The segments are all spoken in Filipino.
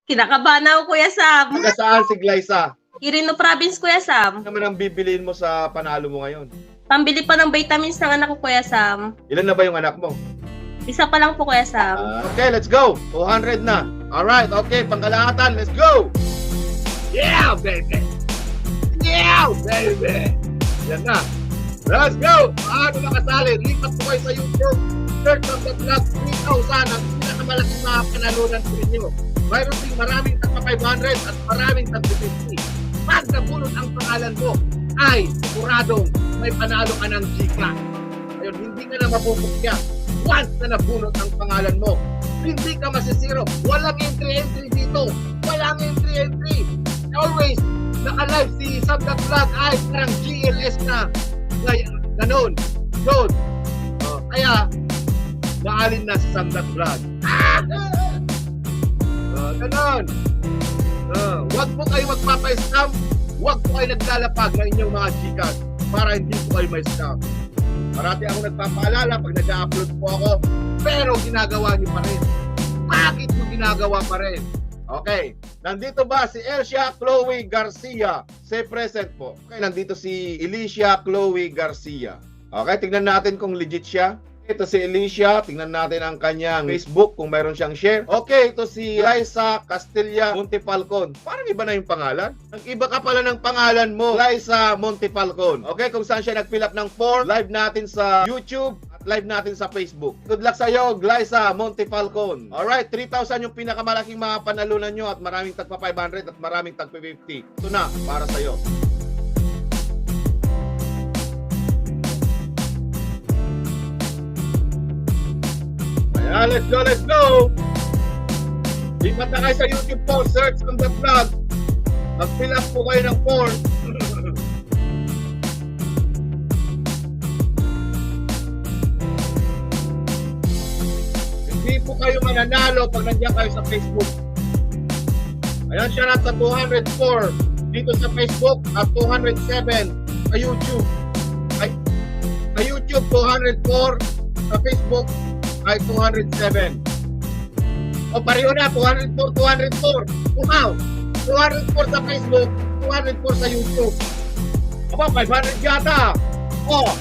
Kinakabahan ako, Kuya Sam. Taga saan si Glyza? Quirino Province, Kuya Sam. Ano naman ang bibiliin mo sa panalo mo ngayon? Pambili pa ng vitamins ng anak ko, Kuya Sam. Ilan na ba yung anak mo? Isa pa lang po, Kuya Sam. Okay, let's go. 200 na. Alright, okay, pangkalahatan, let's go! Yeah, baby! Yeah, baby! Yan na. Let's go! Paano makasali? Lipat po kayo sa YouTube. Search of the vlog 3,000 ang pinakamalaking mga panalunan po ninyo. Mayroon din maraming tagpa 500 at maraming tagpa 50. Pag nabunod ang pangalan mo, ay siguradong may panalo ka ng Gcash. Ayun, hindi ka na mabubukya. Once na nabunod ang pangalan mo, hindi ka masisiro. Walang entry dito. Walang entry. Always, naka-live si Sam the Vlog ay parang GLS na. Ganon. Good. Kaya, maalin na si Sam the Vlog. Ganon. Huwag po kayo magpapa-scam. Huwag po kayo naglalapag ng inyong mga Gcash para hindi po kayo may-scam. Marati ako nagpapaalala pag nag-upload po ako, pero ginagawa niyo pa rin. Bakit niyo ginagawa pa rin? Okay, nandito ba si Elcia Chloe Garcia? Say present po. Okay, nandito si Alicia Chloe Garcia. Okay, tignan natin kung legit siya. Ito si Alicia, tingnan natin ang kanyang Facebook kung mayroon siyang share. Okay, ito si Liza Castilla Montefalcon. Parang iba na yung pangalan. Ang iba ka pala ng pangalan mo, Liza Montefalcon. Okay, kung saan siya nag-fill up ng form, live natin sa YouTube at live natin sa Facebook. Good luck sa iyo, Liza Montefalcon. Alright, 3,000 yung pinakamalaking mga panalunan nyo at maraming tagpa 500 at maraming tagpa 50. Ito na, para sa iyo. Ayan, let's go! Lipat na kayo sa YouTube po, search on the vlog. Mag-fill up po kayo ng form. Hindi po kayo mananalo pag nandiyan kayo sa Facebook. Ayan siya na sa 204 dito sa Facebook at 207 sa YouTube. Ay, sa YouTube 204, sa Facebook ay 207. O pareho na, 204. Wow! 204 sa Facebook, 204 sa YouTube. Aba, 500 yata. Wow!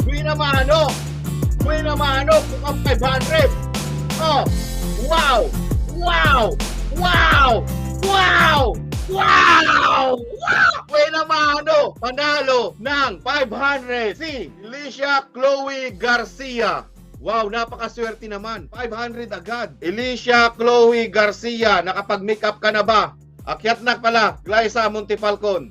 Buwi naman ano? Kung ang 500. Wow! Buwi naman ano? Panalo ng 500 si Alicia Chloe Garcia. Wow, napakaswerte naman. 500 agad. Alicia Chloe Garcia, nakapag-makeup ka na ba? Akyat na pala, Glyza Montefalcon.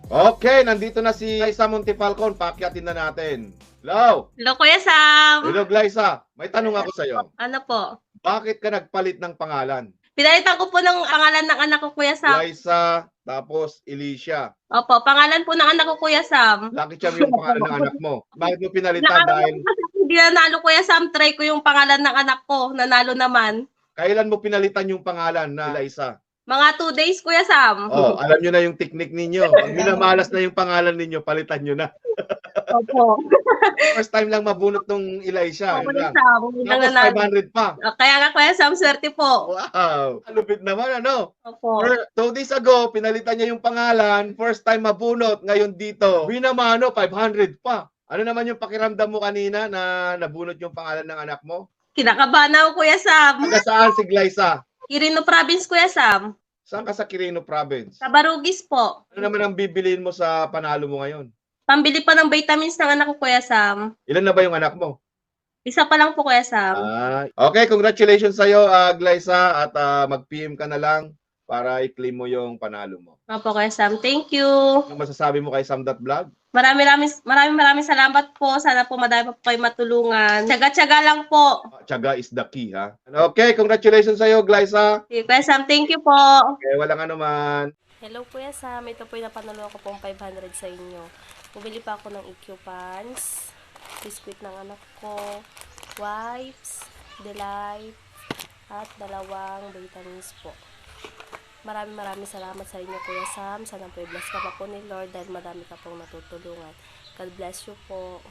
Okay, nandito na si Glyza Montefalcon. Paakyatin na natin. Hello? Hello, Kuya Sam. Hello, Glyza. May tanong ako sa'yo. Ano po? Bakit ka nagpalit ng pangalan? Pinalitan ko po ng pangalan ng anak ko, Kuya Sam. Glyza, tapos Alicia. Opo, pangalan po ng anak ko, Kuya Sam. Lucky Charm yung pangalan ng anak mo. Bakit mo pinalitan dahil... Hindi nanalo, Kuya Sam. Try ko yung pangalan ng anak ko. Nanalo naman. Kailan mo pinalitan yung pangalan na Glyza? Mga 2 days, Kuya Sam. Oh, alam nyo na yung technique ninyo. Pag minamalas na yung pangalan ninyo, palitan nyo na. Opo. First time lang mabunot nung Elisha. Opo, Yun Kuya lang. Sam. Tapos 500 pa. Kaya nga, Kuya Sam, swerte po. Wow! Alupit naman, ano? Opo. 2 days ago, pinalitan niya yung pangalan. First time mabunot. Ngayon dito, winamano, 500 pa. Ano naman yung pakiramdam mo kanina na nabunot yung pangalan ng anak mo? Kinakabahan ako, Kuya Sam. Taga saan si Glyza? Quirino Province, Kuya Sam. Saan ka sa Quirino Province? Sa Barugis po. Ano naman ang bibiliin mo sa panalo mo ngayon? Pambili pa ng vitamins ng anak ko, Kuya Sam. Ilan na ba yung anak mo? Isa pa lang po, Kuya Sam. Okay, congratulations sa'yo, Glyza, at mag-PM ka na lang para i-claim mo yung panalo mo. Opo, Kuya Sam. Thank you. Ano masasabi mo kay Sam.vlog? Maraming salamat po. Sana po madami po kayo matulungan. Tsaga-tsaga lang po. Tiyaga is the key, ha? Okay, congratulations sa'yo, Glyza. Okay, Kuya Sam, thank you po. Okay, walang ano man. Hello, Kuya Sam. Ito po yung napanalo ko pong 500 sa inyo. Bumili pa ako ng EQ pants, biskuit ng anak ko, wipes, Delight, at 2 vitamins po. Maraming salamat sa inyo, Kuya Sam. Sana po i-bless ka pa po ni Lord dahil madami ka pong natutulungan. God bless you po.